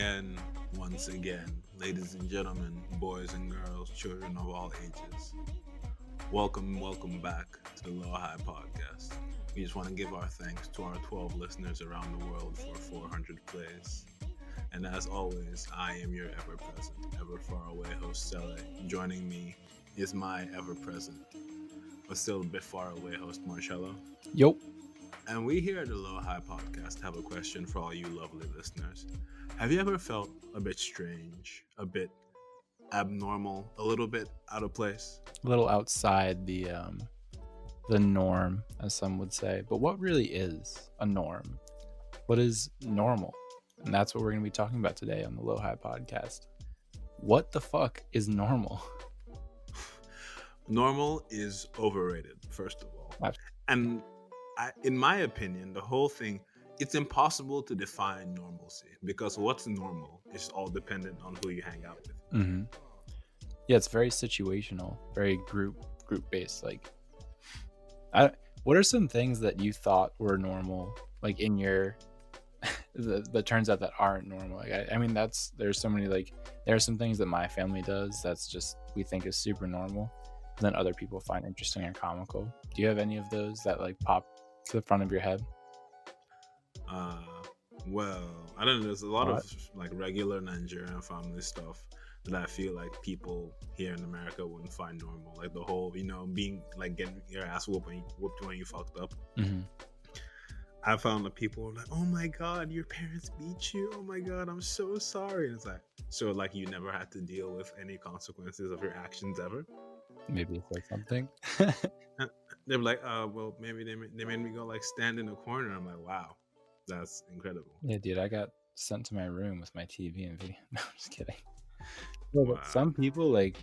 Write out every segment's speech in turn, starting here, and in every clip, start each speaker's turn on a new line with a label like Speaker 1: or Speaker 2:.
Speaker 1: again, once again, ladies and gentlemen, boys and girls, children of all ages. Welcome back to the Low High Podcast. We just want to give our thanks to our 12 listeners around the world for 400 plays. And as always, I am your ever present, ever far away host, Sele. Joining me is my ever present, but still a bit far away host, Marcello.
Speaker 2: Yup.
Speaker 1: And we here at the Low High Podcast have a question for all you lovely listeners. Have you ever felt a bit strange, a bit abnormal, a little bit out of place?
Speaker 2: A little outside the norm, as some would say. But what really is a norm? What is normal? And that's what we're going to be talking about today on the Low High Podcast. What the fuck is normal?
Speaker 1: Normal is overrated, first of all. And in my opinion, the whole thing, it's impossible to define normalcy because what's normal is all dependent on who you hang out with.
Speaker 2: Mm-hmm. Yeah, it's very situational, very group based. Like, what are some things that you thought were normal, like in your that turns out that aren't normal? Like, I mean, there's so many, like, there are some things that my family does that's just we think is super normal, and then other people find interesting or comical. Do you have any of those that like pop to the front of your head?
Speaker 1: Well, I don't know. There's a lot of like regular Nigerian family stuff that I feel like people here in America wouldn't find normal. Like the whole, being like getting your ass whooped when you fucked up.
Speaker 2: Mm-hmm.
Speaker 1: I found that people were like, "Oh my god, your parents beat you. Oh my god, I'm so sorry." And it's like, so like you never had to deal with any consequences of your actions ever.
Speaker 2: Maybe it's like something.
Speaker 1: They were like, well, maybe they made me go like stand in a corner. I'm like, wow, that's incredible.
Speaker 2: Yeah, dude, I got sent to my room with my TV and video. No, I'm just kidding. No,
Speaker 1: Wow.
Speaker 2: but some people like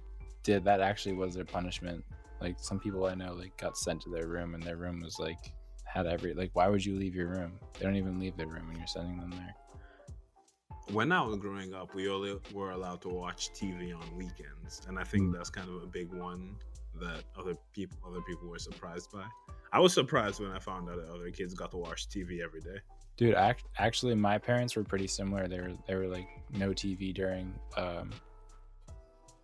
Speaker 2: did that. Actually, was their punishment. Like some people I know like got sent to their room, and their room was like had why would you leave your room? They don't even leave their room when you're sending them there.
Speaker 1: When I was growing up, we only were allowed to watch TV on weekends, and I think that's kind of a big one that other people were surprised by. I was surprised when I found out that other kids got to watch TV every day.
Speaker 2: Dude, actually, my parents were pretty similar. They were like no TV during.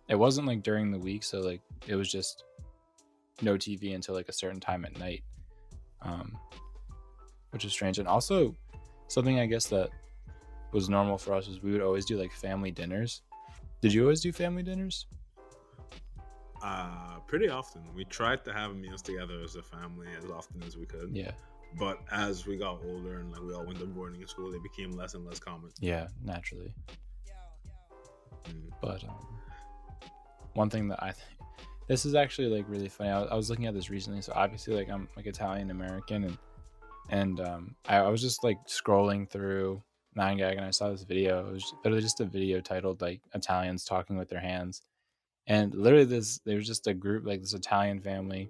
Speaker 2: It wasn't like during the week, so like it was just no TV until like a certain time at night, which is strange. And also, something I guess that was normal for us was we would always do like family dinners. Did you always do family dinners?
Speaker 1: Pretty often. We tried to have meals together as a family as often as we could.
Speaker 2: Yeah.
Speaker 1: But as we got older and like we all went to boarding school, they became less and less common.
Speaker 2: Yeah, naturally. But one thing that I think this is actually like really funny. I was looking at this recently. So obviously, like I'm like Italian American, and I was just like scrolling through 9gag and I saw this video. It was literally just a video titled like Italians talking with their hands, and literally there was just a group, like this Italian family,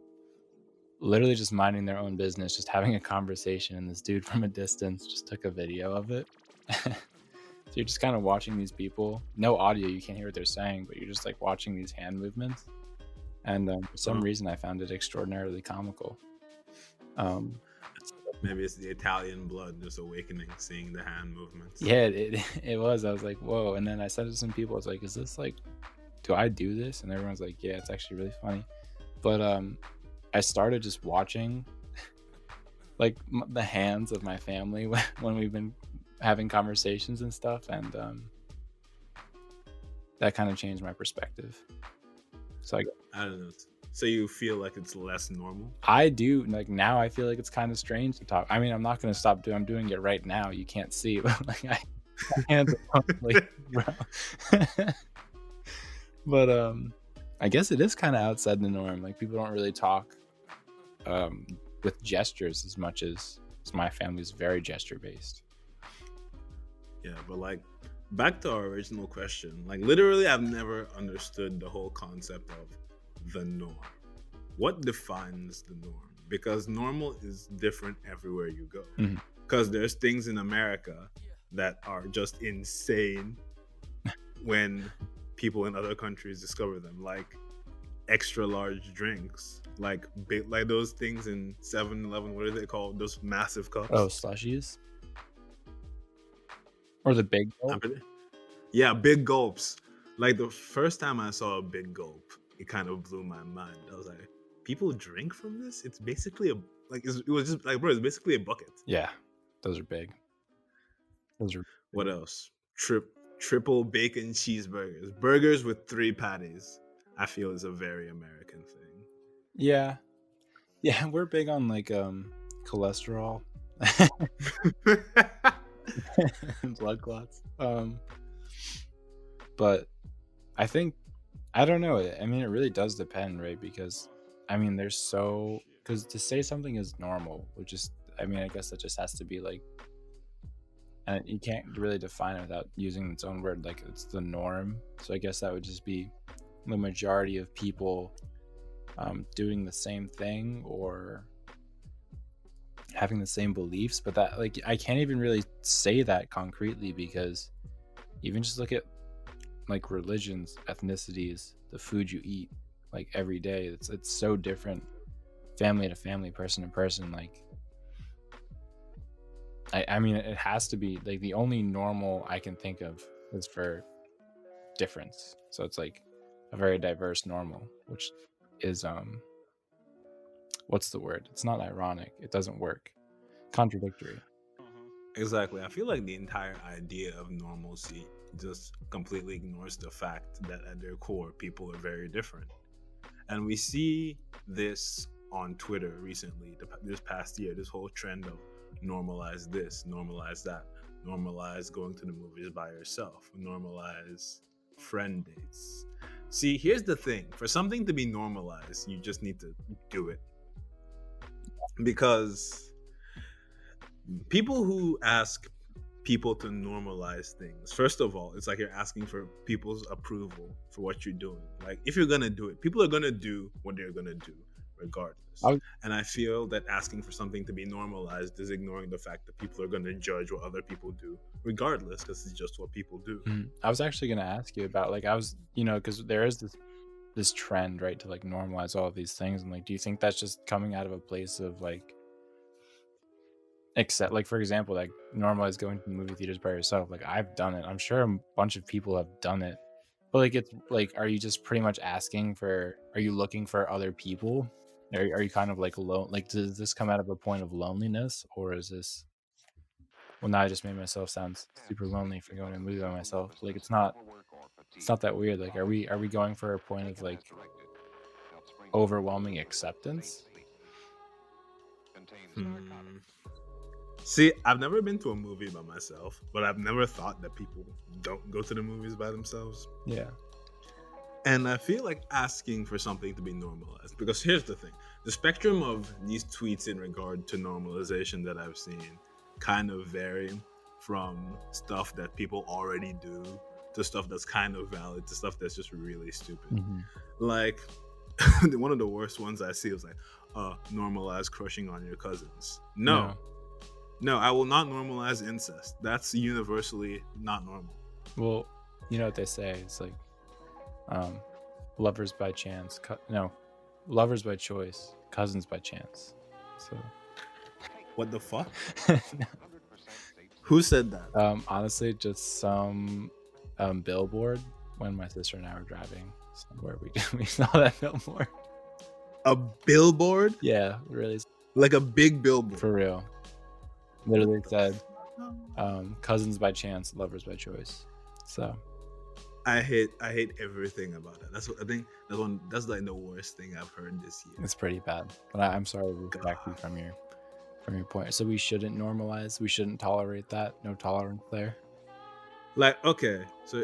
Speaker 2: literally just minding their own business, just having a conversation, and this dude from a distance just took a video of it. So you're just kind of watching these people, no audio, you can't hear what they're saying, but you're just like watching these hand movements, and for some reason I found it extraordinarily comical.
Speaker 1: Maybe it's the Italian blood just awakening, seeing the hand movements.
Speaker 2: Yeah, it was. I was like, whoa. And then I said to some people, I was like, is this like, do I do this? And everyone's like, yeah, it's actually really funny. But I started just watching like the hands of my family when we've been having conversations and stuff, and that kind of changed my perspective. So
Speaker 1: I don't know. So you feel like it's less normal?
Speaker 2: I do. Like now I feel like it's kind of strange to talk. I mean, I'm not going to stop I'm doing it right now. You can't see, but like my hands are like, but I guess it is kind of outside the norm. Like people don't really talk with gestures as much as my family's very gesture based.
Speaker 1: Yeah, but like back to our original question, like literally I've never understood the whole concept of the norm. What defines the norm? Because normal is different everywhere you go. Because there's things in America that are just insane when people in other countries discover them, like extra large drinks, like those things in 7-Eleven. What are they called? Those massive cups.
Speaker 2: Oh, slushies. Or the big bowl?
Speaker 1: Yeah, big gulps. Like the first time I saw a big gulp, it kind of blew my mind. I was like, people drink from this? It's basically it was just like, bro, it's basically a bucket.
Speaker 2: Yeah, those are big. Those are
Speaker 1: What else? Triple bacon cheeseburgers. Burgers with 3 patties. I feel is a very American thing.
Speaker 2: yeah, yeah. We're big on like cholesterol, and blood clots. But I think I don't know. I mean, it really does depend, right? Because I mean, because to say something is normal, which is, I mean, I guess that just has to be like, and you can't really define it without using its own word. Like it's the norm. So I guess that would just be the majority of people doing the same thing or having the same beliefs. But that, like, I can't even really say that concretely because even just look at like religions, ethnicities, the food you eat like every day. It's so different, family to family, person to person. Like, I mean, it has to be like the only normal I can think of is for difference. So it's like a very diverse normal, which is what's the word? It's not ironic. It doesn't work. Contradictory.
Speaker 1: Exactly. I feel like the entire idea of normalcy just completely ignores the fact that at their core, people are very different. And we see this on Twitter recently, this past year, this whole trend of normalize this, normalize that, normalize going to the movies by yourself, normalize friend dates. See, here's the thing, for something to be normalized, you just need to do it. Because people who ask people to normalize things, first of all, it's like you're asking for people's approval for what you're doing. Like, if you're gonna do it, people are gonna do what they're gonna do regardless. And I feel that asking for something to be normalized is ignoring the fact that people are gonna judge what other people do regardless, because it's just what people do.
Speaker 2: I was actually gonna ask you about, like, because there is this trend, right, to like normalize all of these things, and like, do you think that's just coming out of a place of like, except like, for example, like normalize going to the movie theaters by yourself? Like, I've done it. I'm sure a bunch of people have done it, but like, it's like, are you just pretty much are you looking for other people? Are you kind of like alone? Like, does this come out of a point of loneliness, or is this, well, now I just made myself sound super lonely for going to a movie by myself? Like, it's not that weird. Like, are we going for a point of like overwhelming acceptance?
Speaker 1: See, I've never been to a movie by myself, but I've never thought that people don't go to the movies by themselves.
Speaker 2: Yeah.
Speaker 1: And I feel like asking for something to be normalized, because here's the thing, the spectrum of these tweets in regard to normalization that I've seen kind of vary from stuff that people already do to stuff that's kind of valid to stuff that's just really stupid. Like, one of the worst ones I see was like, normalize crushing on your cousins. No, I will not normalize incest. That's universally not normal.
Speaker 2: Well, you know what they say, it's like, lovers by chance, lovers by choice, cousins by chance. So
Speaker 1: what the fuck? Who said that?
Speaker 2: Honestly, just some billboard when my sister and I were driving somewhere. We saw that billboard.
Speaker 1: A billboard?
Speaker 2: Yeah, really.
Speaker 1: Like a big billboard.
Speaker 2: For real. Literally said, cousins by chance, lovers by choice. So
Speaker 1: I hate everything about that. That's what I think. That's like the worst thing I've heard this year.
Speaker 2: It's pretty bad. But I'm sorry to distract you from your point. So we shouldn't normalize. We shouldn't tolerate that. No tolerance there.
Speaker 1: Like, okay, so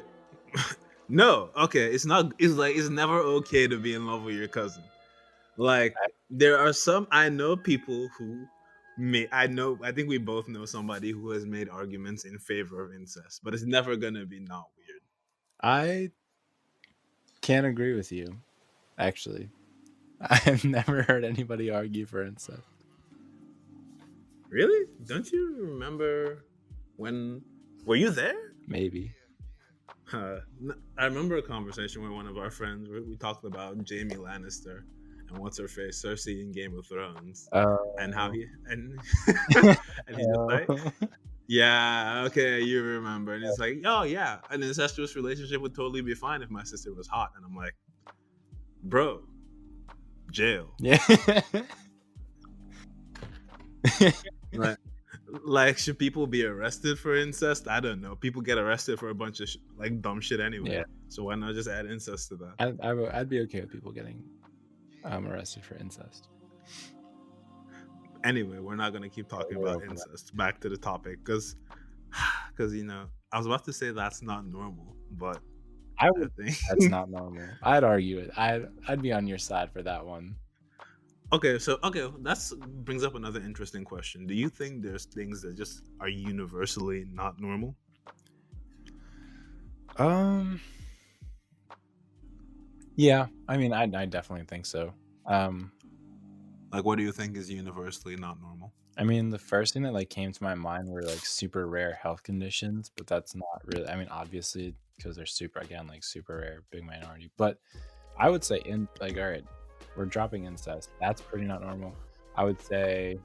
Speaker 1: no, okay, it's not. It's like it's never okay to be in love with your cousin. Like, there are some. I know people who I think we both know somebody who has made arguments in favor of incest, but it's never gonna be not weird.
Speaker 2: I can't agree with you, actually. I have never heard anybody argue for incest.
Speaker 1: Really? Don't you remember when? Were you there?
Speaker 2: Maybe.
Speaker 1: I remember a conversation with one of our friends where we talked about Jaime Lannister and what's her face, Cersei in Game of Thrones, and how he and he's just like, Yeah, okay, you remember. And it's like, oh yeah, an incestuous relationship would totally be fine if my sister was hot. And I'm like, bro, jail.
Speaker 2: Yeah.
Speaker 1: Like, like, should people be arrested for incest? I don't know. People get arrested for a bunch of like dumb shit anyway.
Speaker 2: Yeah.
Speaker 1: So why not just add incest to that?
Speaker 2: I'd be okay with people getting arrested for incest.
Speaker 1: Anyway, we're not gonna keep talking
Speaker 2: We're
Speaker 1: about
Speaker 2: over that.
Speaker 1: incest. Back to the topic, because I was about to say that's not normal, but
Speaker 2: I
Speaker 1: I
Speaker 2: would. That's
Speaker 1: think
Speaker 2: not normal. I'd argue it. I'd be on your side for that one.
Speaker 1: okay, that's brings up another interesting question. Do you think there's things that just are universally not normal?
Speaker 2: Um. Yeah. I mean, I definitely think so. Um.
Speaker 1: Like, what do you think is universally not normal?
Speaker 2: I mean, the first thing that like came to my mind were like super rare health conditions, but that's not really. I mean, obviously because they're super again like super rare, big minority. But I would say in like all right, we're dropping incest. That's pretty not normal. I would say.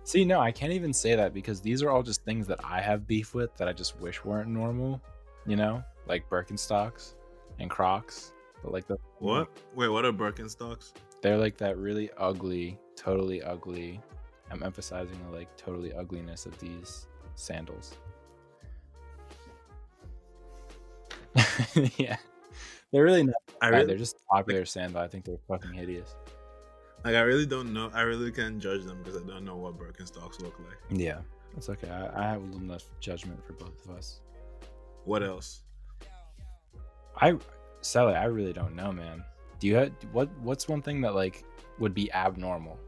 Speaker 2: See, no, I can't even say that because these are all just things that I have beef with that I just wish weren't normal. You know, like Birkenstocks and Crocs, but like
Speaker 1: What? Wait, what are Birkenstocks?
Speaker 2: they're like that really ugly, totally ugly. I'm emphasizing the like totally ugliness of these sandals. Yeah, they're really not
Speaker 1: I
Speaker 2: bad.
Speaker 1: really
Speaker 2: They're just a
Speaker 1: like,
Speaker 2: popular sandal. I think they're fucking hideous.
Speaker 1: I really don't know. I really can't judge them because I don't know what Birkenstocks look like.
Speaker 2: Yeah, that's okay. I have enough judgment for both of us.
Speaker 1: What else?
Speaker 2: I, Sally, I really don't know, man. Do you have what's one thing that like would be abnormal?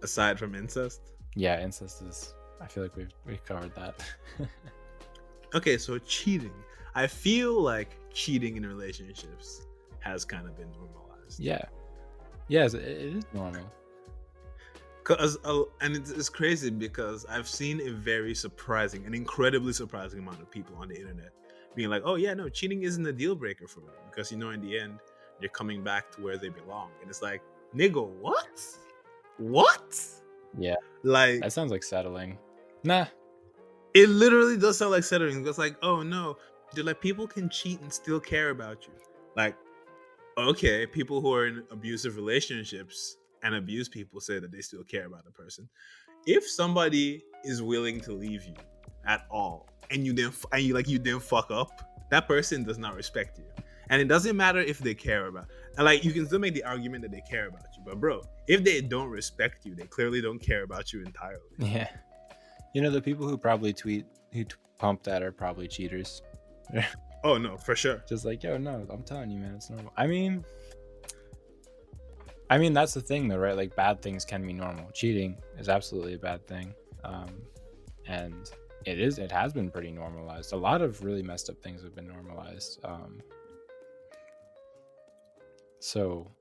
Speaker 1: Aside from incest?
Speaker 2: Yeah, incest is. I feel like we've covered that.
Speaker 1: Okay, so cheating. I feel like cheating in relationships has kind of been normalized.
Speaker 2: Yeah, yes, it is normal.
Speaker 1: Cause and it's crazy because I've seen a very surprising, an incredibly surprising amount of people on the internet being like, "Oh yeah, no, cheating isn't a deal breaker for me because in the end, they're coming back to where they belong." And it's like, nigga, what? What?
Speaker 2: Yeah,
Speaker 1: Like,
Speaker 2: that sounds like settling. Nah.
Speaker 1: it literally does sound like settling. It's like, oh no, they're like people can cheat and still care about you. Like, okay, people who are in abusive relationships and abuse people say that they still care about the person. If somebody is willing to leave you at all and you didn't fuck up, that person does not respect you. And it doesn't matter if they care about, and like you can still make the argument that they care about you, but bro, if they don't respect you, they clearly don't care about you entirely.
Speaker 2: Yeah. You know, the people who probably pump that are probably cheaters.
Speaker 1: Oh no, for sure.
Speaker 2: Just like, yo, no, I'm telling you, man, it's normal. I mean, that's the thing, though, right? Like, bad things can be normal. Cheating is absolutely a bad thing, and it has been pretty normalized. A lot of really messed up things have been normalized. So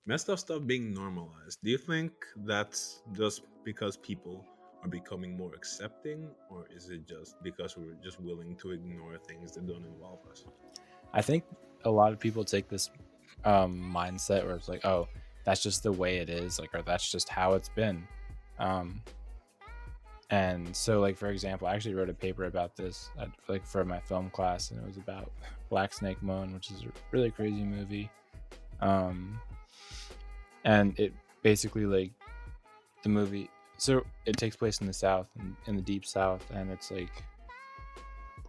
Speaker 1: Messed up stuff being normalized. Do you think that's just because people are becoming more accepting, or is it just because we're just willing to ignore things that don't involve us?
Speaker 2: I think a lot of people take this mindset where it's like, oh, that's just the way it is, like, or that's just how it's been. Um, and so, like, for example, I actually wrote a paper about this, like, for my film class, and it was about Black Snake Moan, which is a really crazy movie. And it basically, like, the movie, so it takes place in the South, in the deep South, and it's like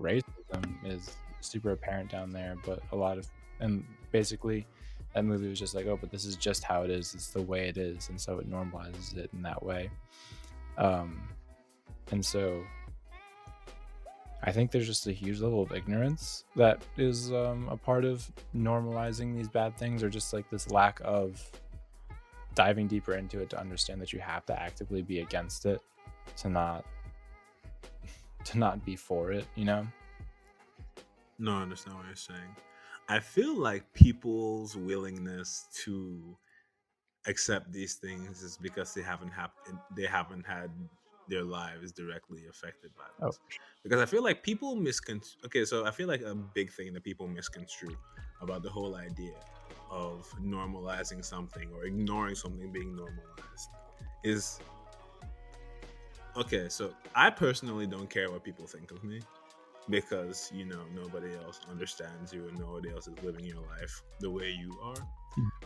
Speaker 2: racism is super apparent down there, but and basically that movie was just like, oh, but this is just how it is, it's the way it is, and so it normalizes it in that way. And so I think there's just a huge level of ignorance that is a part of normalizing these bad things, or just like this lack of diving deeper into it to understand that you have to actively be against it to not be for it, you know?
Speaker 1: No, I understand what you're saying. I feel like people's willingness to accept these things is because they haven't had their lives directly affected by
Speaker 2: Oh,
Speaker 1: this. Because I feel like people misconstrue. Okay, so I feel like a big thing that people misconstrue about the whole idea of normalizing something or ignoring something being normalized is okay. So I personally don't care what people think of me because nobody else understands you and nobody else is living your life the way you are.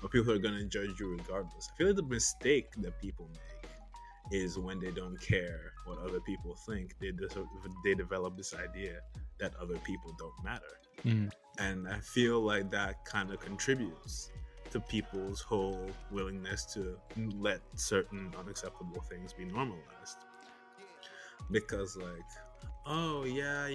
Speaker 1: But people are gonna judge you regardless. I feel like the mistake that people make is when they don't care what other people think. They develop this idea that other people don't matter, and I feel like that kind of contributes to people's whole willingness to let certain unacceptable things be normalized. Because like, oh yeah,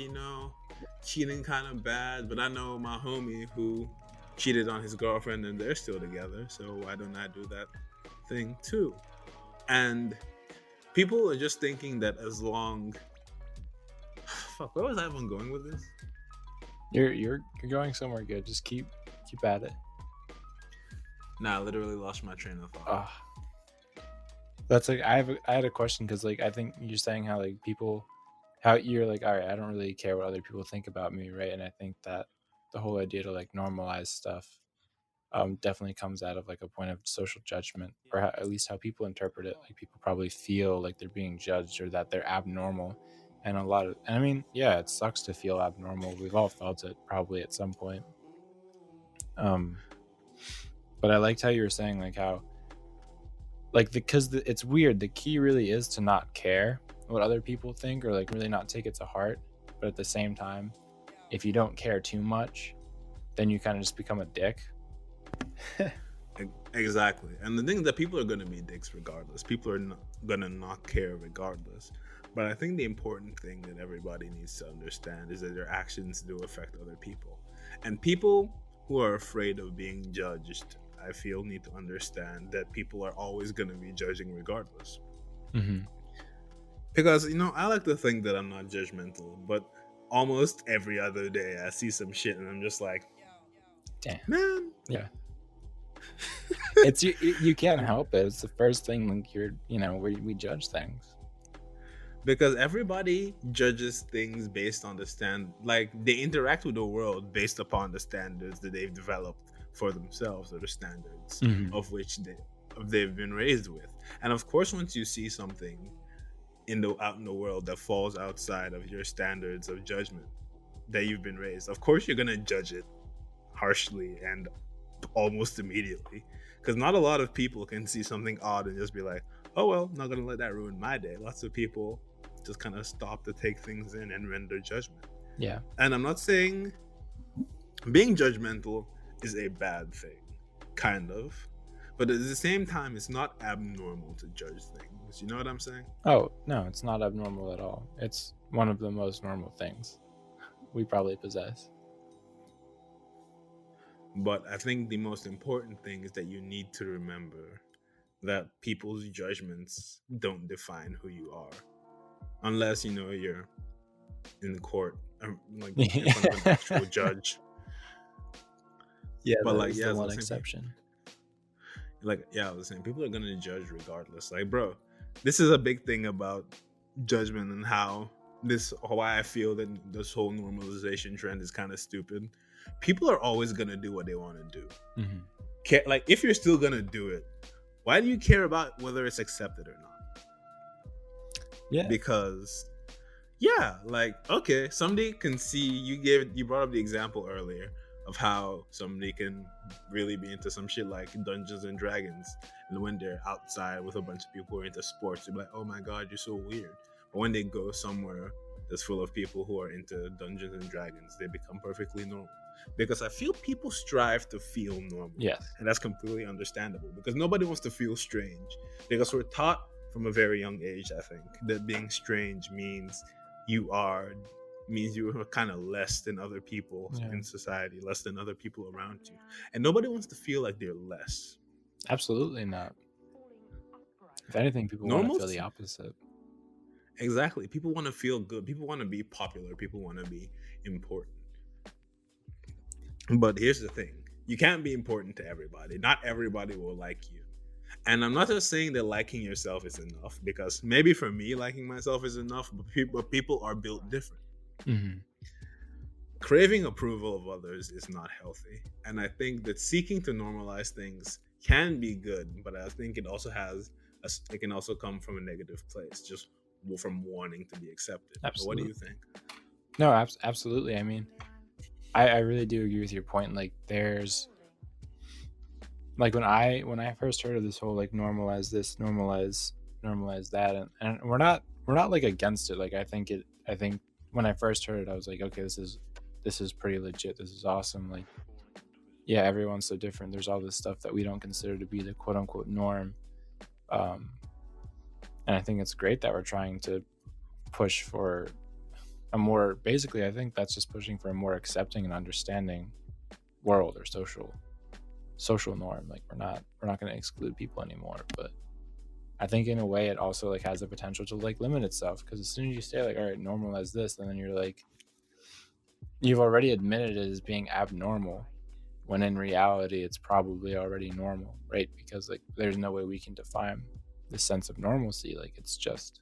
Speaker 1: cheating kind of bad, but I know my homie who cheated on his girlfriend and they're still together, so why don't I do that thing too? And people are just thinking that as long fuck, where was I even going with this?
Speaker 2: You're going somewhere good. Just keep at it.
Speaker 1: Nah, I literally lost my train of thought.
Speaker 2: That's like I had a question because like I think you're saying how like people, how you're like, all right, I don't really care what other people think about me, right? And I think that the whole idea to like normalize stuff definitely comes out of like a point of social judgment, or at least how people interpret it. Like people probably feel like they're being judged or that they're abnormal, and I mean, yeah, it sucks to feel abnormal. We've all felt it probably at some point. But I liked how you were saying like how, like because it's weird. The key really is to not care what other people think or like really not take it to heart. But at the same time, if you don't care too much, then you kind of just become a dick.
Speaker 1: Exactly. And the thing is that people are going to be dicks regardless. People are going to not care regardless. But I think the important thing that everybody needs to understand is that their actions do affect other people. And people who are afraid of being judged, I feel, need to understand that people are always going to be judging regardless. Because, I like to think that I'm not judgmental, but almost every other day I see some shit and I'm just like,
Speaker 2: damn,
Speaker 1: man.
Speaker 2: Yeah. It's you can't help it. It's the first thing like we judge things.
Speaker 1: Because everybody judges things based on like they interact with the world based upon the standards that they've developed for themselves, or the standards of which they've been raised with. And of course, once you see something out in the world that falls outside of your standards of judgment that you've been raised, of course you're gonna judge it harshly and almost immediately. Because not a lot of people can see something odd and just be like, oh well, not gonna let that ruin my day. Lots of people just kind of stop to take things in and render judgment.
Speaker 2: Yeah.
Speaker 1: And I'm not saying being judgmental is a bad thing, kind of, but at the same time, it's not abnormal to judge things. You know what I'm saying?
Speaker 2: Oh no, it's not abnormal at all. It's one of the most normal things we probably possess.
Speaker 1: But I think the most important thing is that you need to remember that people's judgments don't define who you are, unless you're in court, like in front of an actual judge.
Speaker 2: Yeah, but like, yeah, one exception.
Speaker 1: Like, yeah, I was saying, people are gonna judge regardless. Like, bro, this is a big thing about judgment and why I feel that this whole normalization trend is kind of stupid. People are always gonna do what they want to do. Like, if you're still gonna do it, why do you care about whether it's accepted or not?
Speaker 2: Yeah,
Speaker 1: because yeah, like, okay, somebody can see you brought up the example earlier of how somebody can really be into some shit like Dungeons and Dragons, and when they're outside with a bunch of people who are into sports, they're like, oh my god, you're so weird. But when they go somewhere that's full of people who are into Dungeons and Dragons, they become perfectly normal. Because I feel people strive to feel normal.
Speaker 2: Yes.
Speaker 1: And that's completely understandable, because nobody wants to feel strange. Because we're taught from a very young age, I think, that being strange means you are kind of less than other people in society, less than other people around you. And nobody wants to feel like they're less.
Speaker 2: Absolutely not. If anything, people want to feel the opposite.
Speaker 1: Exactly. People want to feel good. People want to be popular. People want to be important. But here's the thing. You can't be important to everybody. Not everybody will like you. And I'm not just saying that liking yourself is enough, because maybe for me, liking myself is enough, but people are built different. craving approval of others is not healthy. And I think that seeking to normalize things can be good, but I think it also it can also come from a negative place, just from wanting to be accepted. But what do
Speaker 2: Absolutely.
Speaker 1: you think?
Speaker 2: No, absolutely. I mean, I really do agree with your point. Like, there's like when I first heard of this whole like normalize this, normalize that, and we're not like against it. Like, I think when I first heard it, I was like, okay, this is pretty legit. This is awesome. Like, yeah, everyone's so different. There's all this stuff that we don't consider to be the quote unquote norm. Um, and I think it's great that we're trying to push for a more, basically, I think that's just pushing for a more accepting and understanding world or social norm. Like, we're not going to exclude people anymore, but I think in a way it also like has the potential to like limit itself, because as soon as you say like, all right, normalize this, and then you're like, you've already admitted it as being abnormal, when in reality it's probably already normal, right? Because like there's no way we can define the sense of normalcy. Like, it's just,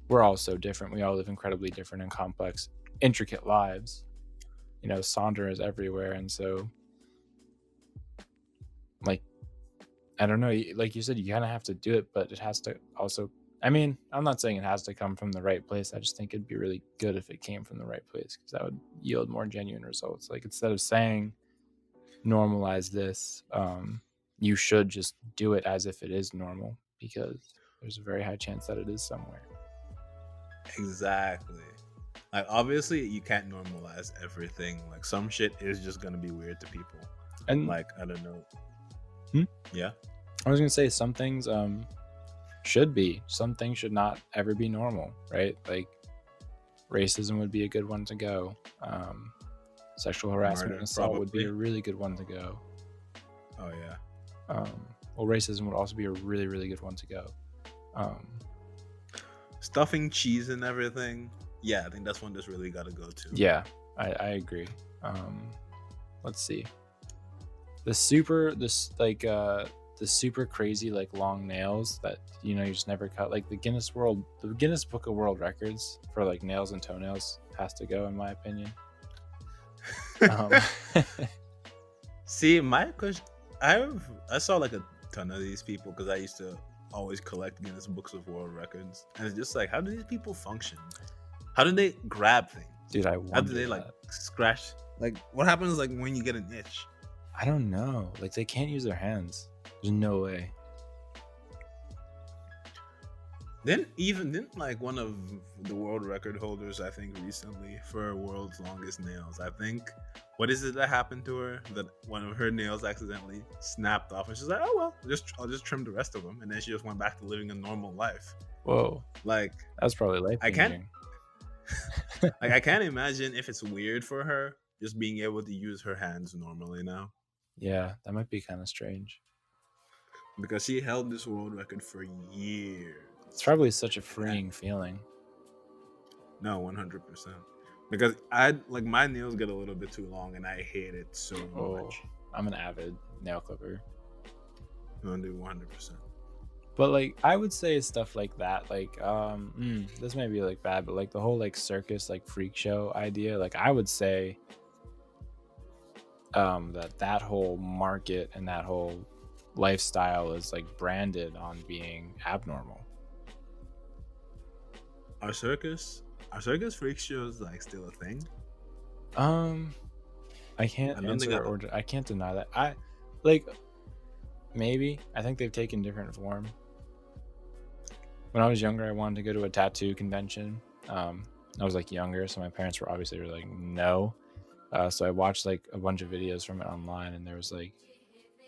Speaker 2: we're all so different. We all live incredibly different and complex, intricate lives. You know, Sonder is everywhere, and so like, I don't know, like you said, you kind of have to do it, but it has to also, I mean, I'm not saying it has to come from the right place. I just think it'd be really good if it came from the right place, because that would yield more genuine results. Like, instead of saying normalize this, you should just do it as if it is normal, because there's a very high chance that it is somewhere.
Speaker 1: Exactly. Like, obviously, you can't normalize everything. Like, some shit is just gonna be weird to people.
Speaker 2: And
Speaker 1: like, I don't know. Yeah.
Speaker 2: I was gonna say, some things should be, some things should not ever be normal, right? Like, racism would be a good one to go. Sexual harassment and assault would be a really good one to go.
Speaker 1: Oh yeah.
Speaker 2: Well, racism would also be a really, really good one to go.
Speaker 1: Stuffing cheese and everything. Yeah, I think that's one that's really got to go to.
Speaker 2: Yeah, I agree. Let's see. The super crazy like long nails that, you know, you just never cut. Like, the Guinness Book of World Records for like nails and toenails has to go, in my opinion.
Speaker 1: See, my question, I saw like a ton of these people, because I used to always collect Guinness Books of World Records, and it's just like, how do these people function? How do they grab things?
Speaker 2: Dude,
Speaker 1: how do they like scratch? Like, what happens like when you get an itch?
Speaker 2: I don't know. Like, they can't use their hands. There's no way.
Speaker 1: Didn't like one of the world record holders, I think, recently for world's longest nails, I think, what is it that happened to her, that one of her nails accidentally snapped off, and she's like, oh well, I'll just trim the rest of them, and then she just went back to living a normal life.
Speaker 2: Whoa.
Speaker 1: Like,
Speaker 2: that's probably life changing.
Speaker 1: I can't imagine if it's weird for her just being able to use her hands normally now.
Speaker 2: Yeah, that might be kind of strange,
Speaker 1: because she held this world record for years.
Speaker 2: It's probably such a freeing feeling.
Speaker 1: No, 100%. Because I like, my nails get a little bit too long, and I hate it so much.
Speaker 2: I'm an avid nail clipper.
Speaker 1: I'm gonna do 100%.
Speaker 2: But like, I would say stuff like that. Like, this may be like bad, but like the whole like circus, like freak show idea. Like, I would say that whole market and that whole lifestyle is like branded on being abnormal.
Speaker 1: Are circus freak shows like still a thing?
Speaker 2: I can't answer or I can't deny that. I like, maybe. I think they've taken different form. When I was younger, I wanted to go to a tattoo convention. I was like younger, so my parents were obviously like, no. So I watched like a bunch of videos from it online, and there was like,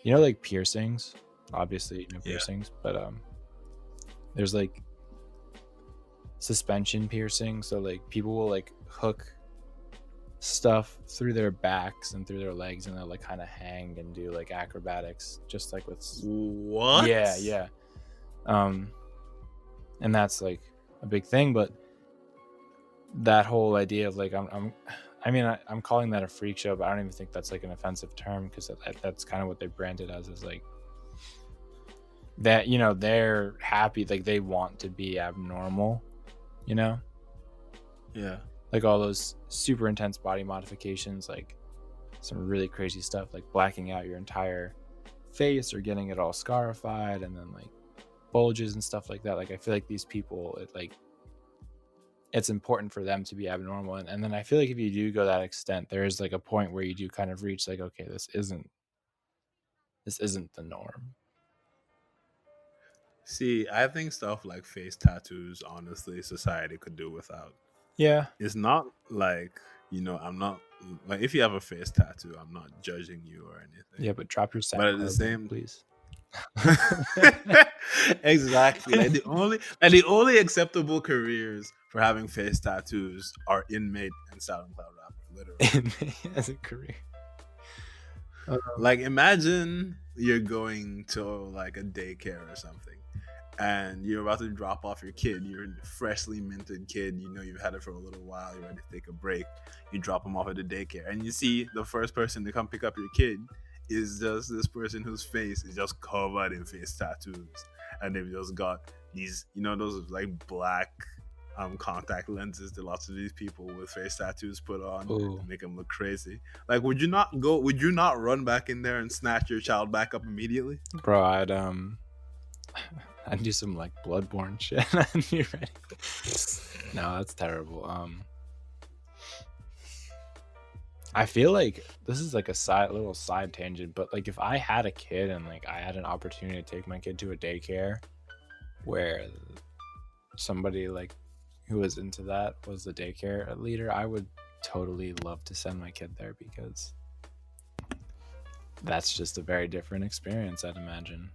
Speaker 2: you know, like piercings. Obviously, you know, piercings, but there's like suspension piercing. So like, people will like hook stuff through their backs and through their legs, and they'll like kind of hang and do like acrobatics, just like with
Speaker 1: what?
Speaker 2: Yeah. And that's like a big thing. But that whole idea of like, I'm calling that a freak show, but I don't even think that's like an offensive term, because that's kind of what they brand it as, is like that, you know, they're happy, like they want to be abnormal, you know?
Speaker 1: Yeah.
Speaker 2: like all those super intense body modifications, like some really crazy stuff, like blacking out your entire face or getting it all scarified, and then like bulges and stuff like that. Like I feel like these people, it's important for them to be abnormal, and then I feel like if you do go that extent, there is like a point where you do kind of reach like, okay, this isn't the norm.
Speaker 1: See, I think stuff like face tattoos, honestly, society could do without.
Speaker 2: Yeah.
Speaker 1: It's not like, I'm not like, if you have a face tattoo, I'm not judging you or anything.
Speaker 2: Yeah, but drop your
Speaker 1: But at the
Speaker 2: SoundCloud link,
Speaker 1: same
Speaker 2: please.
Speaker 1: exactly. Like the only acceptable careers for having face tattoos are inmate and SoundCloud rapper, literally.
Speaker 2: As a career.
Speaker 1: Like imagine you're going to like a daycare or something and you're about to drop off your kid. You're a freshly minted kid. You've had it for a little while. You're ready to take a break. You drop them off at the daycare, and you see the first person to come pick up your kid is just this person whose face is just covered in face tattoos, and they've just got these, those like black contact lenses that lots of these people with face tattoos put on to make them look crazy. Like, would you not run back in there and snatch your child back up immediately?
Speaker 2: Bro, I'd do some like bloodborne shit. I'd be ready. No, that's terrible. I feel like this is like a little side tangent, but like if I had a kid and like I had an opportunity to take my kid to a daycare where somebody like who was into that was the daycare leader, I would totally love to send my kid there, because that's just a very different experience, I'd imagine.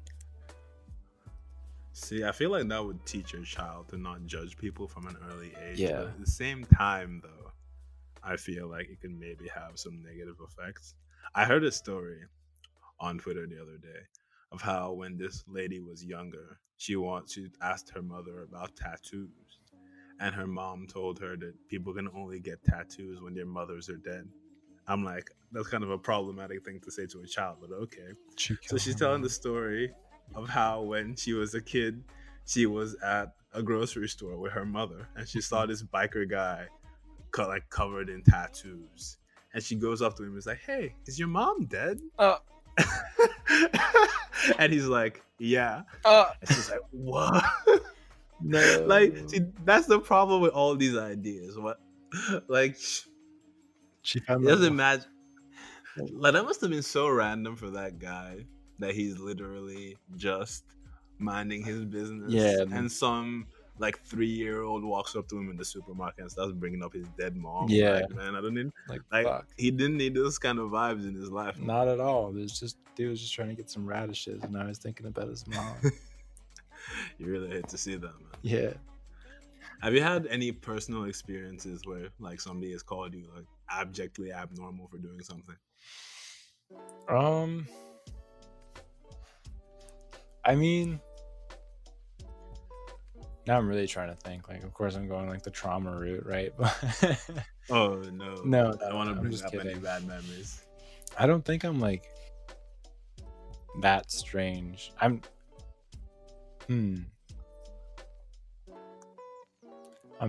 Speaker 1: See, I feel like that would teach your child to not judge people from an early age.
Speaker 2: Yeah.
Speaker 1: But at the same time, though, I feel like it can maybe have some negative effects. I heard a story on Twitter the other day of how when this lady was younger, she asked her mother about tattoos, and her mom told her that people can only get tattoos when their mothers are dead. I'm like, that's kind of a problematic thing to say to a child, but okay. So she's telling the story of how when she was a kid, she was at a grocery store with her mother, and she saw this biker guy covered in tattoos, and she goes up to him and is like, "Hey, is your mom dead?" And he's like, "Yeah." And she's like, "What?"
Speaker 2: No.
Speaker 1: Like, see, that's the problem with all these ideas. What, like,
Speaker 2: she found
Speaker 1: just imagine. Like, that must have been so random for that guy that he's literally just minding his business.
Speaker 2: Yeah.
Speaker 1: And some like 3-year-old walks up to him in the supermarket and starts bringing up his dead mom.
Speaker 2: Yeah.
Speaker 1: Like, man, I don't need
Speaker 2: like
Speaker 1: fuck. He didn't need those kind of vibes in his life.
Speaker 2: Not at all. Dude was just trying to get some radishes, and I was thinking about his mom.
Speaker 1: You really hate to see that, man.
Speaker 2: Yeah.
Speaker 1: Have you had any personal experiences where like somebody has called you like abjectly abnormal for doing something?
Speaker 2: I mean, now I'm really trying to think. Like, of course, I'm going like the trauma route, right?
Speaker 1: Oh no,
Speaker 2: no,
Speaker 1: I don't want to bring up
Speaker 2: kidding.
Speaker 1: any bad memories.
Speaker 2: I don't think I'm like that strange. I'm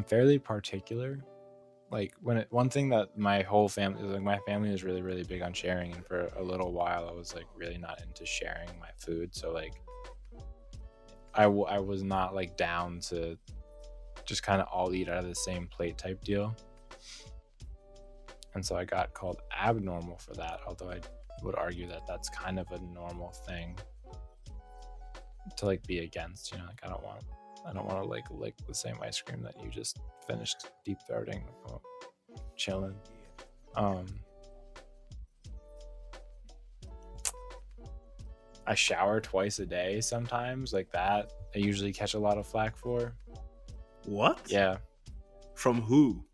Speaker 2: fairly particular. Like one thing that my whole family, like my family is really, really big on sharing, and for a little while I was like really not into sharing my food. So like I was not like down to just kind of all eat out of the same plate type deal. And so I got called abnormal for that, although I would argue that that's kind of a normal thing to like be against, like I don't want to like lick the same ice cream that you just finished deep throating while chilling. I shower twice a day sometimes, like that I usually catch a lot of flack for.
Speaker 1: What?
Speaker 2: Yeah.
Speaker 1: From who?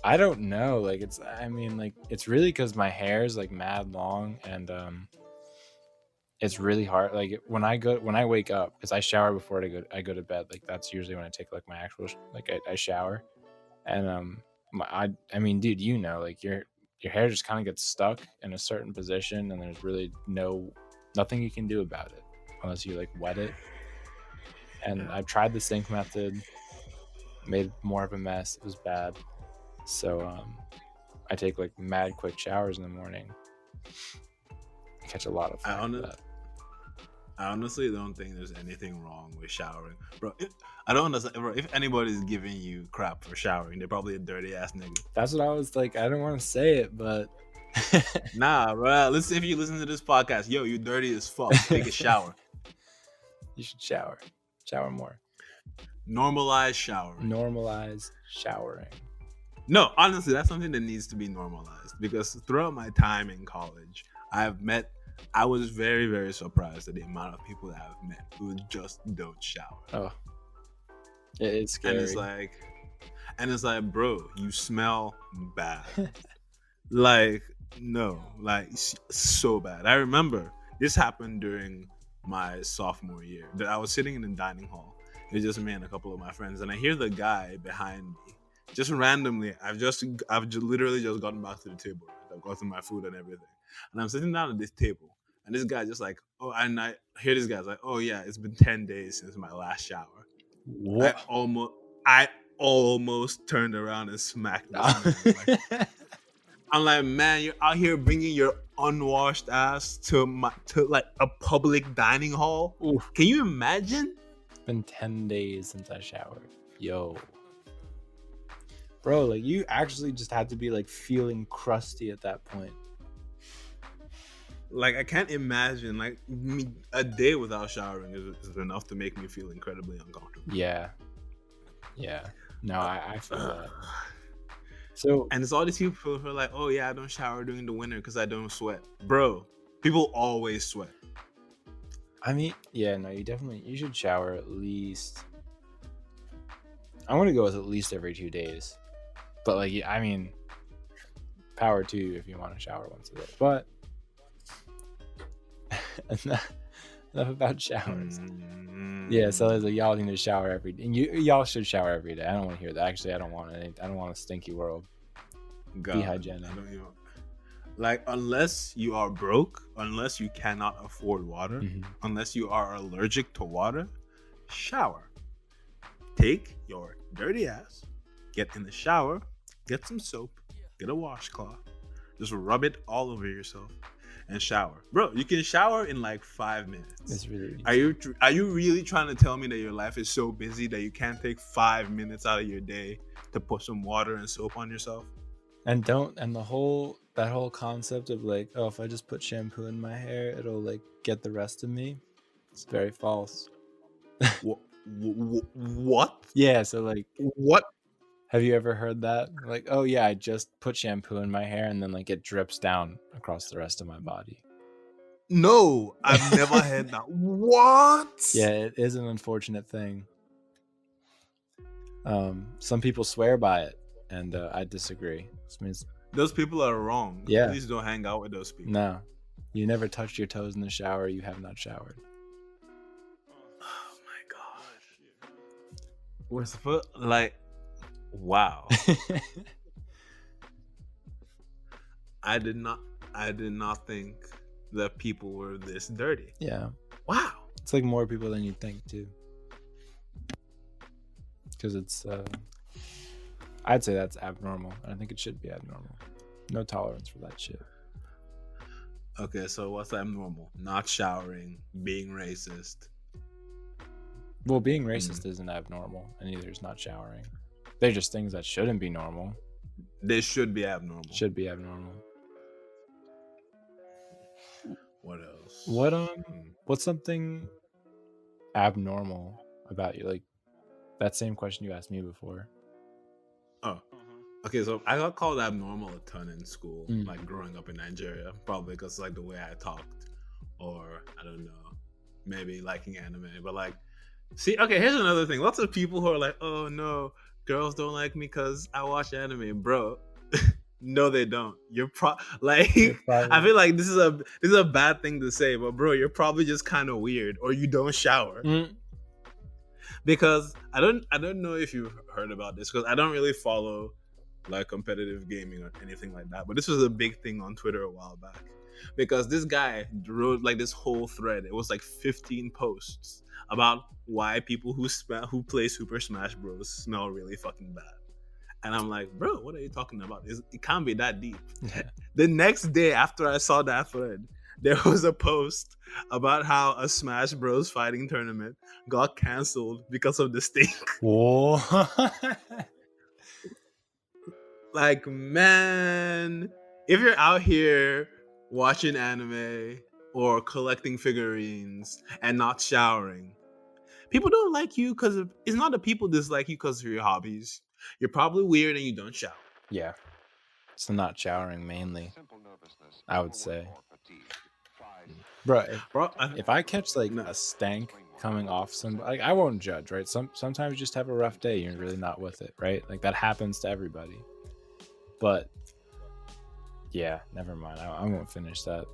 Speaker 2: I don't know. Like it's really because my hair is like mad long, and it's really hard. Like when I wake up, because I shower before I go to bed. Like that's usually when I take like my actual I shower, and I mean, dude, like your hair just kind of gets stuck in a certain position, and there's really nothing you can do about it unless you like wet it. And I've tried the sink method, made more of a mess. It was bad. So I take like mad quick showers in the morning. I catch a lot of
Speaker 1: I,
Speaker 2: flack for
Speaker 1: hon-
Speaker 2: that.
Speaker 1: I honestly don't think there's anything wrong with showering, bro. I don't understand, bro. If anybody's giving you crap for showering, they're probably a dirty ass nigga.
Speaker 2: That's what I was like. I don't want to say it, but
Speaker 1: Nah, bro. Listen, if you listen to this podcast, yo, you dirty as fuck. Take a shower.
Speaker 2: You should shower. Shower more.
Speaker 1: Normalize showering.
Speaker 2: Normalize showering.
Speaker 1: No, honestly, that's something that needs to be normalized because throughout my time in college, I was very, very surprised at the amount of people that I've met who just don't shower.
Speaker 2: Oh, it's scary.
Speaker 1: And it's like, bro, you smell bad. Like, no, like so bad. I remember this happened during my sophomore year. That I was sitting in the dining hall. It was just me and a couple of my friends, and I hear the guy behind me. Just randomly, literally just gotten back to the table. I've gotten my food and everything, and I'm sitting down at this table, and this guy just like, oh, and I hear this guy's like, oh yeah, it's been 10 days since my last shower.
Speaker 2: What?
Speaker 1: I almost turned around and smacked this man. I'm like, man, you're out here bringing your unwashed ass to like a public dining hall.
Speaker 2: Oof.
Speaker 1: Can you imagine?
Speaker 2: It's been 10 days since I showered. Yo. Bro, like you actually just had to be like feeling crusty at that point.
Speaker 1: Like I can't imagine like a day without showering is enough to make me feel incredibly uncomfortable.
Speaker 2: Yeah. No, I feel that. So,
Speaker 1: and it's all these people who are like, oh yeah, I don't shower during the winter because I don't sweat. Bro, people always sweat.
Speaker 2: I mean, yeah, no, you should shower at least. I want to go with at least every 2 days. But like, I mean, power to you if you want to shower once a day. But enough about showers. Yeah, so it's like y'all need to shower every day. And y'all should shower every day. I don't want to hear that. Actually, I don't want a stinky world.
Speaker 1: God,
Speaker 2: be hygienic.
Speaker 1: Like, unless you are broke, unless you cannot afford water, unless you are allergic to water, shower. Take your dirty ass, get in the shower, get some soap, get a washcloth, just rub it all over yourself, and shower. Bro, you can shower in like 5 minutes.
Speaker 2: It's really easy.
Speaker 1: Are you really trying to tell me that your life is so busy that you can't take 5 minutes out of your day to put some water and soap on yourself?
Speaker 2: And that whole concept of like, oh, if I just put shampoo in my hair, it'll like get the rest of me. It's very false.
Speaker 1: What?
Speaker 2: Yeah, so like,
Speaker 1: what?
Speaker 2: Have you ever heard that? Like, oh yeah, I just put shampoo in my hair and then like it drips down across the rest of my body.
Speaker 1: No, I've never heard that. What?
Speaker 2: Yeah, it is an unfortunate thing. Some people swear by it, and I disagree. This means
Speaker 1: those people are wrong.
Speaker 2: Yeah.
Speaker 1: Please don't hang out with those people.
Speaker 2: No. You never touched your toes in the shower, you have not showered.
Speaker 1: Oh my god. We're supposed like wow. I did not think that people were this dirty.
Speaker 2: Yeah.
Speaker 1: Wow.
Speaker 2: It's like more people than you'd think too. Because it's I'd say that's abnormal. I think it should be abnormal. No tolerance for that shit.
Speaker 1: Okay, so what's abnormal? Not showering, being racist.
Speaker 2: Well, being racist isn't abnormal, and neither is not showering. They're just things that shouldn't be normal.
Speaker 1: They should be abnormal.
Speaker 2: Should be abnormal.
Speaker 1: What else?
Speaker 2: What's something abnormal about you? Like that same question you asked me before.
Speaker 1: Oh. Okay, so I got called abnormal a ton in school, like growing up in Nigeria, probably because like the way I talked, or I don't know, maybe liking anime. But like, see, okay, here's another thing. Lots of people who are like, oh no, girls don't like me because I watch anime, bro. No, they don't. You're I feel like this is a bad thing to say, but bro, you're probably just kind of weird, or you don't shower. Because I don't know if you've heard about this, because I don't really follow like competitive gaming or anything like that, but this was a big thing on Twitter a while back, because this guy wrote like this whole thread. It was like 15 posts about why people who play Super Smash Bros smell really fucking bad. And I'm like, bro, what are you talking about? It can't be that deep.
Speaker 2: Yeah.
Speaker 1: The next day after I saw that thread, there was a post about how a Smash Bros. Fighting tournament got canceled because of the stink.
Speaker 2: Whoa.
Speaker 1: Like, man, if you're out here watching anime or collecting figurines and not showering, people don't like you because it's not that people dislike you because of your hobbies. You're probably weird and you don't shower.
Speaker 2: Yeah. So not showering mainly, I would say. Bro,
Speaker 1: Bro,
Speaker 2: if I catch like
Speaker 1: no.
Speaker 2: a stank coming off some, like, I won't judge, right? Sometimes you just have a rough day, you're really not with it, right? Like that happens to everybody. But yeah, never mind. I won't finish that.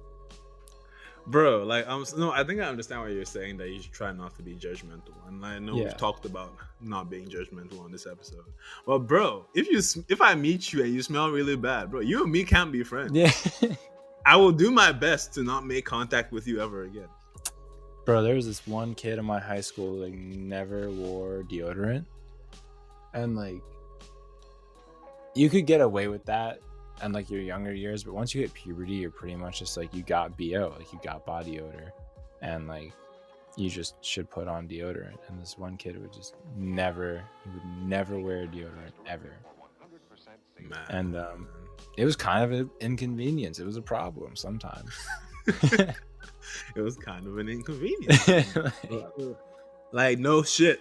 Speaker 1: Bro, like I think I understand what you're saying, that you should try not to be judgmental, and I know we've talked about not being judgmental on this episode. But bro, if I meet you and you smell really bad, bro, you and me can't be friends.
Speaker 2: Yeah.
Speaker 1: I will do my best to not make contact with you ever again.
Speaker 2: Bro, there was this one kid in my high school like never wore deodorant, and like you could get away with that and like your younger years, but once you hit puberty, you're pretty much just like, you got BO, like you got body odor, and like you just should put on deodorant. And this one kid would just never wear deodorant ever.
Speaker 1: Man.
Speaker 2: And it was kind of an inconvenience. It was a problem sometimes.
Speaker 1: It was kind of an inconvenience. Like no shit.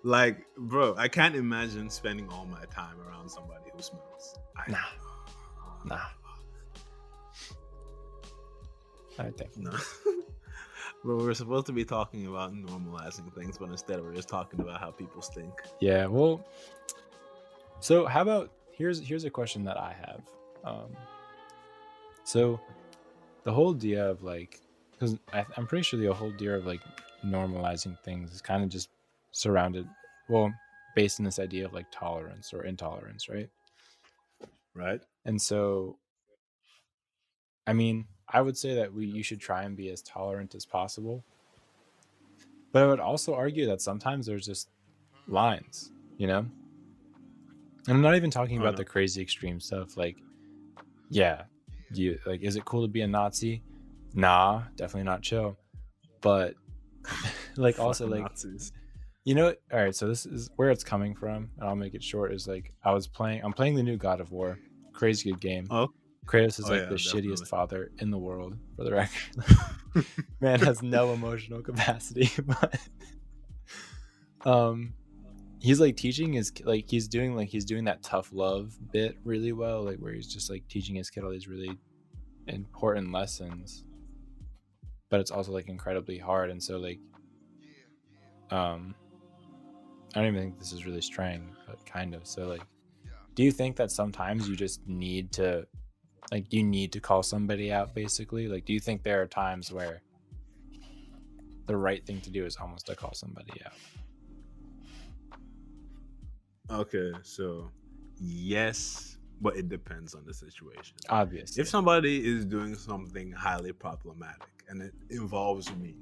Speaker 1: Like, bro, I can't imagine spending all my time around somebody who smells.
Speaker 2: Nah. I think
Speaker 1: no. But we're supposed to be talking about normalizing things, but instead we're just talking about how people stink.
Speaker 2: Yeah, well, so how about here's a question that I have. So the whole idea of like, because I'm pretty sure the whole idea of like normalizing things is kind of just surrounded, well, based in this idea of like tolerance or intolerance, right?
Speaker 1: Right.
Speaker 2: And so, I mean, I would say that you should try and be as tolerant as possible. But I would also argue that sometimes there's just lines, you know? And I'm not even talking about the crazy extreme stuff. Like, yeah, is it cool to be a Nazi? Nah, definitely not chill. But like also like Nazis. You know, all right, so this is where it's coming from, and I'll make it short, is like I'm playing the new God of War. Crazy good game.
Speaker 1: Oh.
Speaker 2: Kratos is the definitely. Shittiest father in the world, for the record. Man has no emotional capacity, but he's like teaching his, like he's doing that tough love bit really well, like where he's just like teaching his kid all these really important lessons, but it's also like incredibly hard. And so like I don't even think this is really straying, but kind of. So like, do you think that sometimes you just need to, like, you need to call somebody out, basically? Like, do you think there are times where the right thing to do is almost to call somebody out?
Speaker 1: Okay, so yes, but it depends on the situation.
Speaker 2: Obviously.
Speaker 1: If somebody is doing something highly problematic and it involves me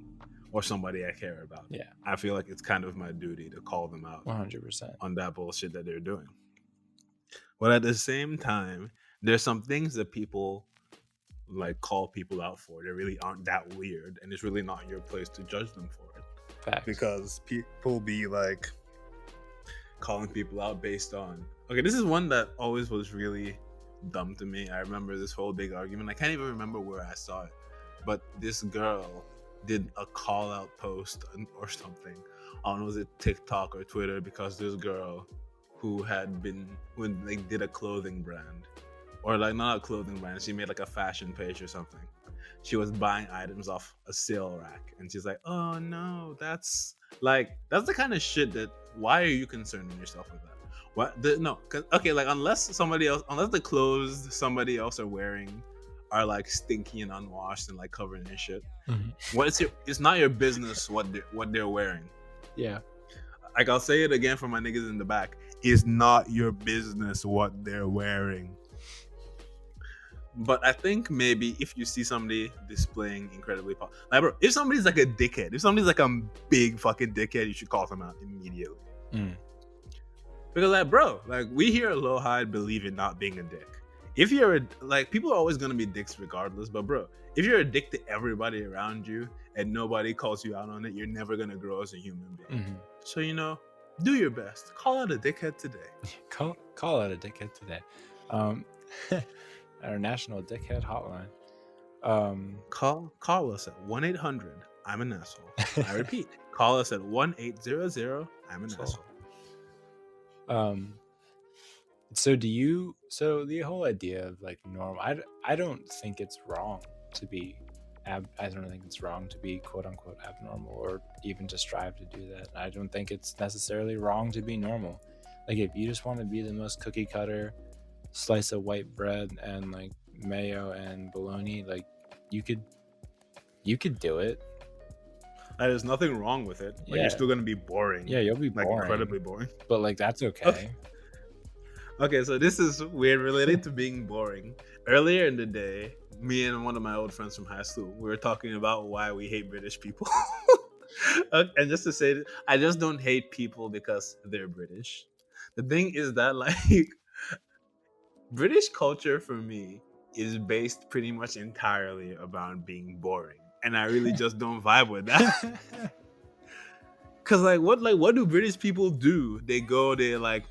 Speaker 1: or somebody I care about,
Speaker 2: yeah,
Speaker 1: I feel like it's kind of my duty to call them out
Speaker 2: 100%
Speaker 1: on that bullshit that they're doing. But at the same time, there's some things that people like call people out for. They really aren't that weird, and it's really not your place to judge them for it.
Speaker 2: Facts.
Speaker 1: Because people be like calling people out based on, okay, this is one that always was really dumb to me. I remember this whole big argument. I can't even remember where I saw it, but this girl did a call out post or something on, was it TikTok or Twitter, because this girl who like did a clothing brand, or like not a clothing brand, she made like a fashion page or something. She was buying items off a sale rack, and she's like, oh no, that's the kind of shit that, why are you concerning yourself with that? Okay, like unless the clothes somebody else are wearing are like stinky and unwashed and like covered in shit, it's not your business what they're wearing.
Speaker 2: Yeah.
Speaker 1: Like, I'll say it again for my niggas in the back. It's not your business what they're wearing. But I think maybe if you see somebody displaying incredibly like, bro, if somebody's like a dickhead, if somebody's like a big fucking dickhead, you should call them out immediately. Because like, bro, like we here at Low Hide believe in not being a dick. If you're like, people are always gonna be dicks regardless. But bro, if you're a dick to everybody around you and nobody calls you out on it, you're never gonna grow as a human being.
Speaker 2: Mm-hmm.
Speaker 1: So do your best. Call out a dickhead today.
Speaker 2: Call out a dickhead today. Our national dickhead hotline.
Speaker 1: Call us at 1-800 I'm an asshole. I repeat, call us at 1-800 I'm an asshole.
Speaker 2: So the whole idea of like normal, I don't think it's wrong to be I don't think it's wrong to be quote unquote abnormal or even to strive to do that. I don't think it's necessarily wrong to be normal. Like if you just want to be the most cookie cutter slice of white bread and like mayo and bologna, like you could do it.
Speaker 1: There's nothing wrong with it. Like you're still gonna be boring.
Speaker 2: Yeah, you'll be boring.
Speaker 1: Like incredibly boring.
Speaker 2: But like that's okay.
Speaker 1: Okay, so this is weird related to being boring. Earlier in the day, me and one of my old friends from high school, we were talking about why we hate British people. And just to say, I just don't hate people because they're British. The thing is that like British culture for me is based pretty much entirely about being boring. And I really just don't vibe with that. Cause like what do British people do? They go, they like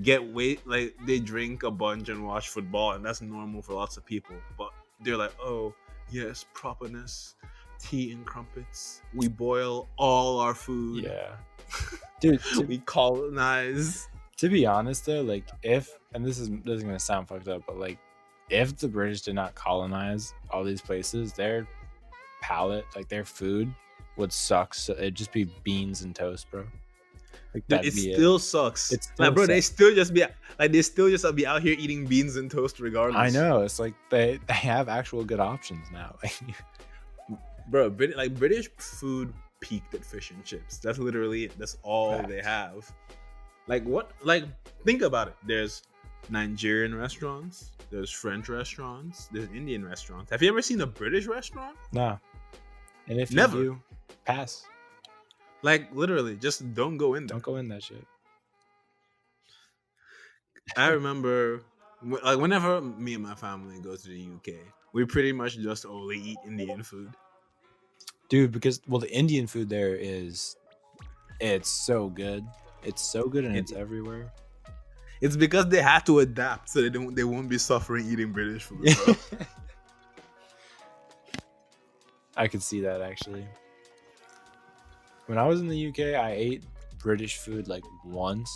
Speaker 1: get weight, like they drink a bunch and watch football, and that's normal for lots of people. But they're like, oh yes, properness, tea and crumpets. We boil all our food.
Speaker 2: Yeah, dude.
Speaker 1: We colonize.
Speaker 2: To be honest though, like if, and this is gonna sound fucked up, but like if the British did not colonize all these places, their palate, like their food, would suck. So it'd just be beans and toast, bro.
Speaker 1: Like dude, it still sucks. It still like, bro, sucks. They still just be out here eating beans and toast regardless.
Speaker 2: I know. It's like they have actual good options now.
Speaker 1: Bro, British food peaked at fish and chips. That's literally it. That's all they have. Like what? Like think about it. There's Nigerian restaurants. There's French restaurants. There's Indian restaurants. Have you ever seen a British restaurant?
Speaker 2: No. And if
Speaker 1: never,
Speaker 2: you do, pass.
Speaker 1: Like literally, just don't go in there.
Speaker 2: Don't go in that shit.
Speaker 1: I remember, like whenever me and my family go to the UK, we pretty much just only eat Indian food.
Speaker 2: Dude, because the Indian food there it's so good. It's so good and it's everywhere.
Speaker 1: It's because they had to adapt so they won't be suffering eating British food. Bro.
Speaker 2: I could see that actually. When I was in the UK, I ate British food like once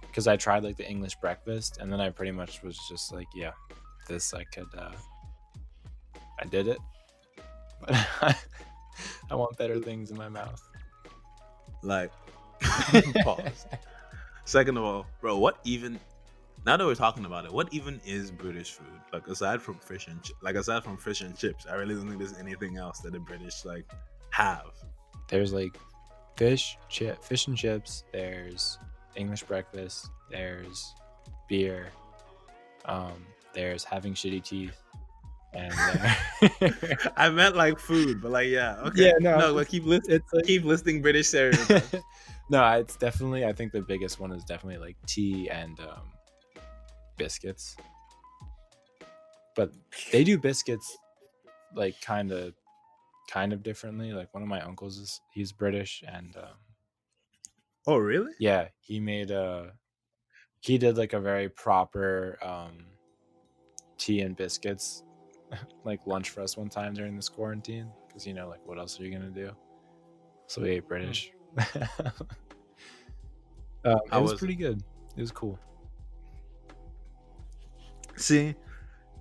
Speaker 2: because I tried like the English breakfast, and then I pretty much was just like, yeah, this I could. I did it, but I want better things in my mouth.
Speaker 1: Like, pause. Second of all, bro, now that we're talking about it, what even is British food? Like aside from fish and chips, I really don't think there's anything else that the British like have.
Speaker 2: There's like fish and chips. There's English breakfast. There's beer. There's having shitty teeth. And
Speaker 1: I meant like food, but like yeah, okay. Yeah, no, but keep listing British stereotypes.
Speaker 2: No, it's definitely. I think the biggest one is definitely like tea and biscuits. But they do biscuits like kind of differently. Like one of my uncles he's British, and
Speaker 1: oh really?
Speaker 2: Yeah, he did like a very proper tea and biscuits like lunch for us one time during this quarantine, because like what else are you gonna do? So we ate British. It was pretty good. It was cool.
Speaker 1: See,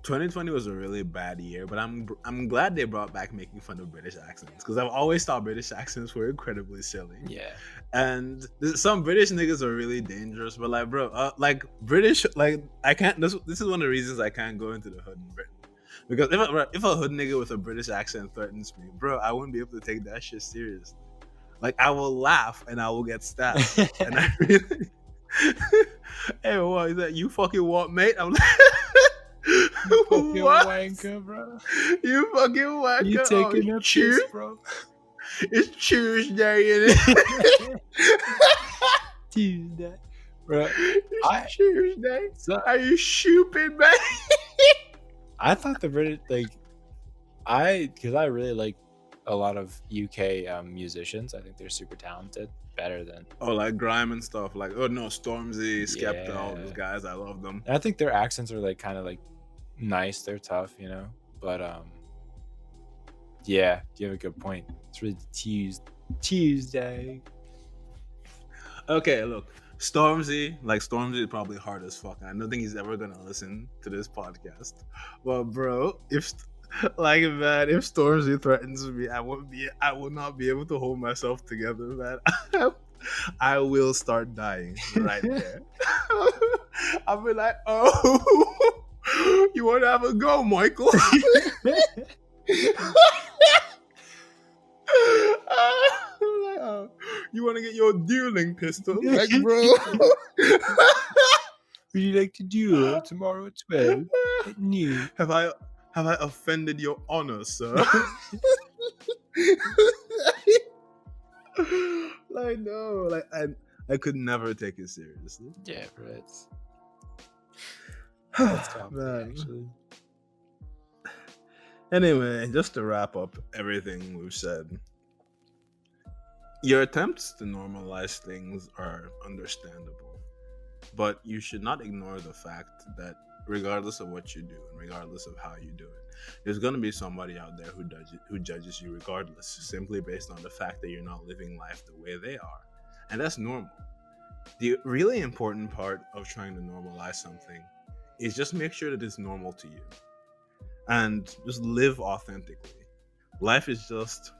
Speaker 1: 2020 was a really bad year, but I'm glad they brought back making fun of British accents, because I've always thought British accents were incredibly silly.
Speaker 2: Yeah.
Speaker 1: And some British niggas are really dangerous, but like, bro, like British, like I can't. This is one of the reasons I can't go into the hood in Britain, because if a hood nigga with a British accent threatens me, bro, I wouldn't be able to take that shit seriously. Like I will laugh and I will get stabbed, and I really. Hey, what is that? You fucking what, mate? I'm like.
Speaker 2: You fucking wanker, bro.
Speaker 1: You fucking wanker.
Speaker 2: You taking a piss, bro?
Speaker 1: It's Tuesday, isn't it?
Speaker 2: Tuesday. Bro, I
Speaker 1: Tuesday.
Speaker 2: so
Speaker 1: Are you stupid, man?
Speaker 2: I thought the British because I really like a lot of UK musicians. I think they're super talented, better than
Speaker 1: Oh, like grime and stuff. Like, oh no, Stormzy, Skepta, all
Speaker 2: yeah.
Speaker 1: those guys. I love them.
Speaker 2: And I think their accents are like kind of like nice. They're tough, But yeah, you have a good point. It's really Tuesday.
Speaker 1: Okay, look, Stormzy is probably hard as fuck. I don't think he's ever gonna listen to this podcast. But bro, if Stormzy threatens me, I will not be able to hold myself together, man. I will start dying right there. I'll be like, oh, you want to have a go, Michael? You want to get your dueling pistol? Like, bro.
Speaker 2: Would you like to duel tomorrow at 12 at noon?
Speaker 1: Have I offended your honor, sir? Like, no, like I could never take it seriously.
Speaker 2: Yeah, bro. That's comedy,
Speaker 1: Man.
Speaker 2: actually.
Speaker 1: Anyway, just to wrap up everything we've said, your attempts to normalize things are understandable, but you should not ignore the fact that regardless of what you do and regardless of how you do it, there's going to be somebody out there who judges you regardless, simply based on the fact that you're not living life the way they are. And that's normal. The really important part of trying to normalize something is just make sure that it's normal to you and just live authentically. Life is just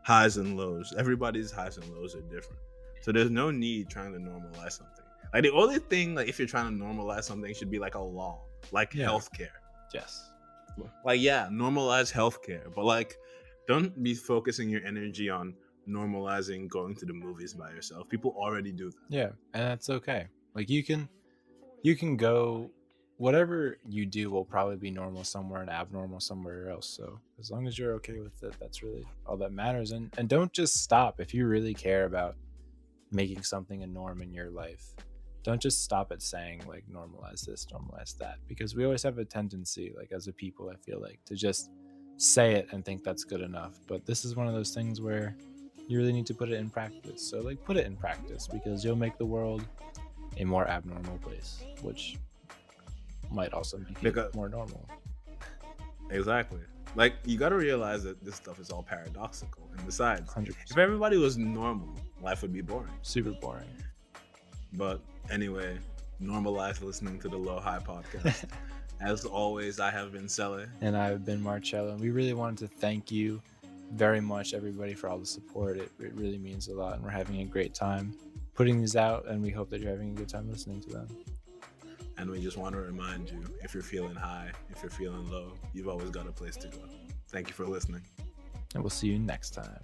Speaker 1: highs and lows. Everybody's highs and lows are different. So there's no need trying to normalize something. Like, the only thing, like, if you're trying to normalize something, should be like a law, like healthcare.
Speaker 2: Yes.
Speaker 1: Like, yeah, normalize healthcare, but like, don't be focusing your energy on normalizing going to the movies by yourself. People already do that.
Speaker 2: Yeah, and that's okay. Like, you can go, whatever you do will probably be normal somewhere and abnormal somewhere else. So as long as you're okay with it, that's really all that matters. And don't just stop. If you really care about making something a norm in your life, don't just stop at saying like normalize this, normalize that, because we always have a tendency, like as a people, I feel like, to just say it and think that's good enough. But this is one of those things where you really need to put it in practice. So like, put it in practice, because you'll make the world a more abnormal place, which might also make it more normal.
Speaker 1: Exactly. Like, you got to realize that this stuff is all paradoxical. And besides,
Speaker 2: 100%.
Speaker 1: if everybody was normal, life would be boring.
Speaker 2: Super boring.
Speaker 1: But anyway, normalize listening to the Low High podcast. As always, I have been Sele.
Speaker 2: And I've been Marcello. And we really wanted to thank you very much, everybody, for all the support. It really means a lot. And we're having a great time putting these out. And we hope that you're having a good time listening to them.
Speaker 1: And we just want to remind you, if you're feeling high, if you're feeling low, you've always got a place to go. Thank you for listening.
Speaker 2: And we'll see you next time.